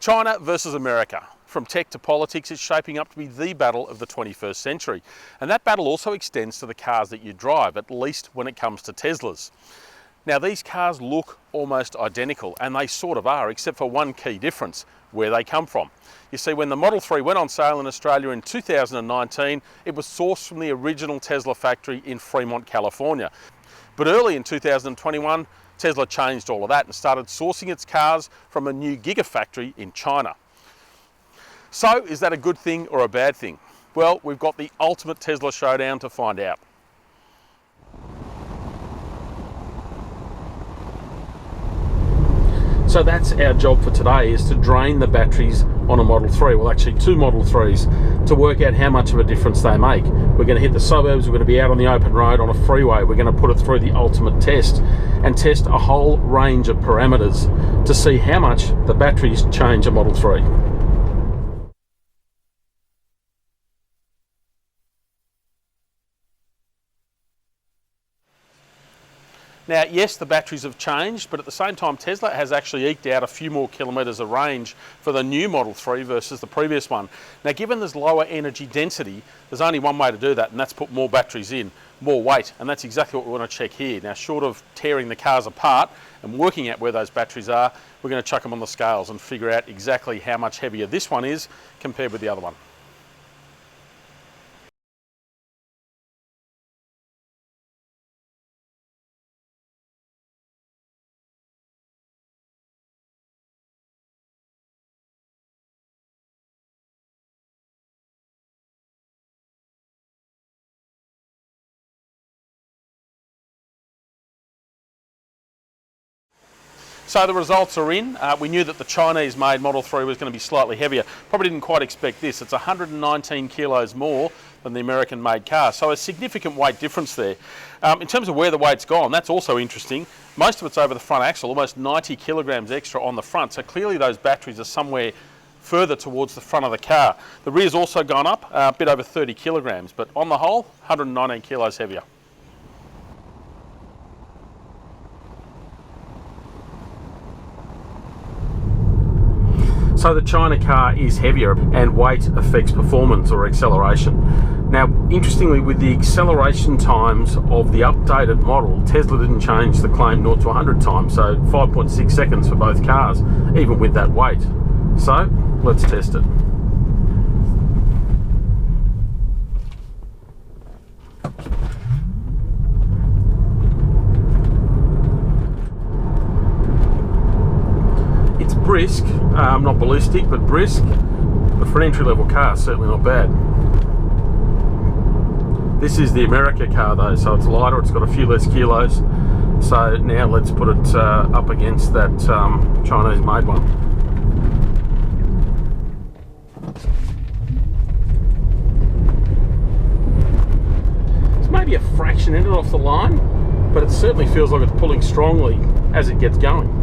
China versus America. From tech to politics, it's shaping up to be the battle of the 21st century. And that battle also extends to the cars that you drive, at least when it comes to Teslas. Now, these cars look almost identical, and they sort of are, except for one key difference: where they come from. You see, when the Model 3 went on sale in Australia in 2019, it was sourced from the original Tesla factory in Fremont, California. But early in 2021, Tesla changed all of that and started sourcing its cars from a new gigafactory in China. So, is that a good thing or a bad thing? Well, we've got the ultimate Tesla showdown to find out. So that's our job for today, is to drain the batteries on a Model 3, well actually two Model 3s, to work out how much of a difference they make. We're going to hit the suburbs, we're going to be out on the open road on a freeway, we're going to put it through the ultimate test and test a whole range of parameters to see how much the batteries change a Model 3. Now, yes, the batteries have changed, but at the same time, Tesla has actually eked out a few more kilometres of range for the new Model 3 versus the previous one. Now, given there's lower energy density, there's only one way to do that, and that's put more batteries in, more weight, and that's exactly what we want to check here. Now, short of tearing the cars apart and working out where those batteries are, we're going to chuck them on the scales and figure out exactly how much heavier this one is compared with the other one. So the results are in. We knew that the Chinese-made Model 3 was going to be slightly heavier. Probably didn't quite expect this. It's 119 kilos more than the American-made car. So a significant weight difference there. In terms of where the weight's gone, that's also interesting. Most of it's over the front axle, almost 90 kilograms extra on the front. So clearly those batteries are somewhere further towards the front of the car. The rear's also gone up, a bit over 30 kilograms, but on the whole, 119 kilos heavier. So the China car is heavier, and weight affects performance or acceleration. Now, interestingly, with the acceleration times of the updated model, Tesla didn't change the claim 0 to 100 times, so 5.6 seconds for both cars, even with that weight. So, let's test it. It's brisk, not ballistic, but brisk. But for an entry-level car, certainly not bad. This is the America car though, so it's lighter, it's got a few less kilos. So now let's put it up against that Chinese-made one. It's maybe a fraction in it off the line, but it certainly feels like it's pulling strongly as it gets going.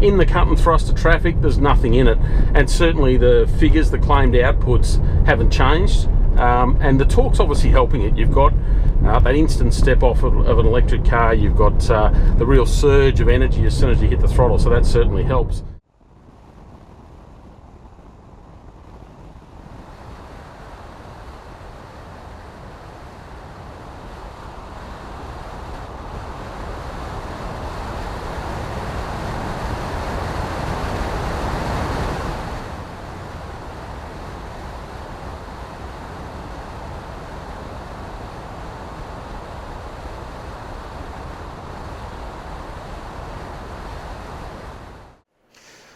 In the cut and thrust of traffic, there's nothing in it, and certainly the figures, the claimed outputs, haven't changed, and the torque's obviously helping it. You've got that instant step off of an electric car, you've got the real surge of energy as soon as you hit the throttle, so that certainly helps.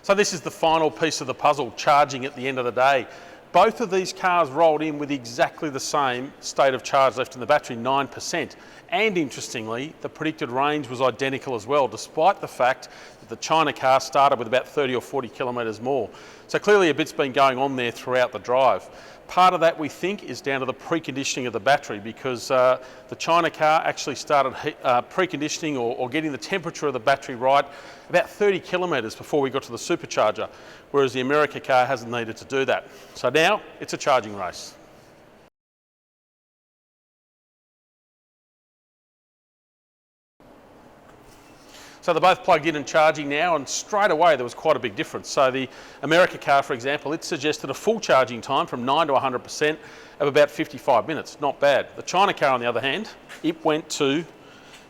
So this is the final piece of the puzzle, charging at the end of the day. Both of these cars rolled in with exactly the same state of charge left in the battery, 9%. And interestingly, the predicted range was identical as well, despite the fact that the China car started with about 30 or 40 kilometres more. So clearly a bit's been going on there throughout the drive. Part of that, we think, is down to the preconditioning of the battery, because the China car actually started preconditioning or getting the temperature of the battery right about 30 kilometres before we got to the supercharger, whereas the America car hasn't needed to do that. So now it's a charging race. So they're both plugged in and charging now, and straight away there was quite a big difference. So the America car, for example, it suggested a full charging time from 9 to 100% of about 55 minutes. Not bad. The China car, on the other hand, it went to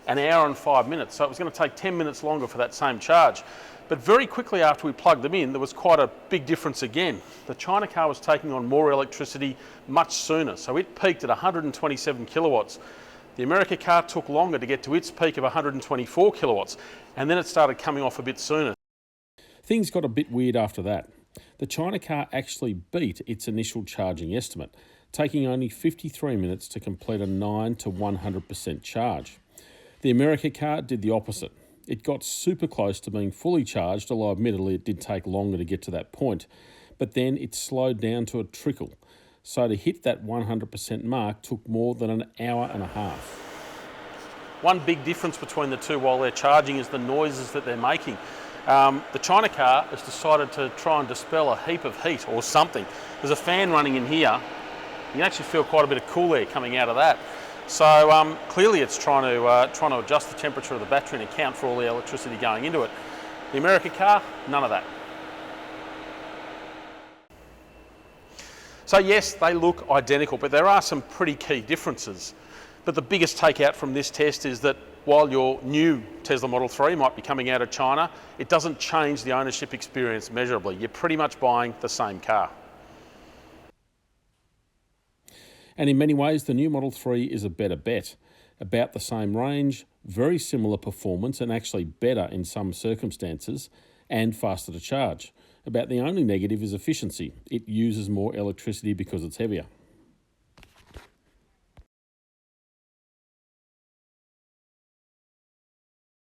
an hour and 5 minutes. So it was going to take 10 minutes longer for that same charge. But very quickly after we plugged them in, there was quite a big difference again. The China car was taking on more electricity much sooner. So it peaked at 127 kilowatts. The America car took longer to get to its peak of 124 kilowatts, and then it started coming off a bit sooner. Things got a bit weird after that. The China car actually beat its initial charging estimate, taking only 53 minutes to complete a 9 to 100% charge. The America car did the opposite. It got super close to being fully charged, although admittedly it did take longer to get to that point, but then it slowed down to a trickle. So to hit that 100% mark took more than an hour and a half. One big difference between the two while they're charging is the noises that they're making. The China car has decided to try and dispel a heap of heat or something. There's a fan running in here. You can actually feel quite a bit of cool air coming out of that. So clearly it's trying to adjust the temperature of the battery and account for all the electricity going into it. The America car, none of that. So yes, they look identical, but there are some pretty key differences. But the biggest takeout from this test is that while your new Tesla Model 3 might be coming out of China, it doesn't change the ownership experience measurably. You're pretty much buying the same car. And in many ways, the new Model 3 is a better bet. About the same range, very similar performance, and actually better in some circumstances, and faster to charge. About the only negative is efficiency. It uses more electricity because it's heavier.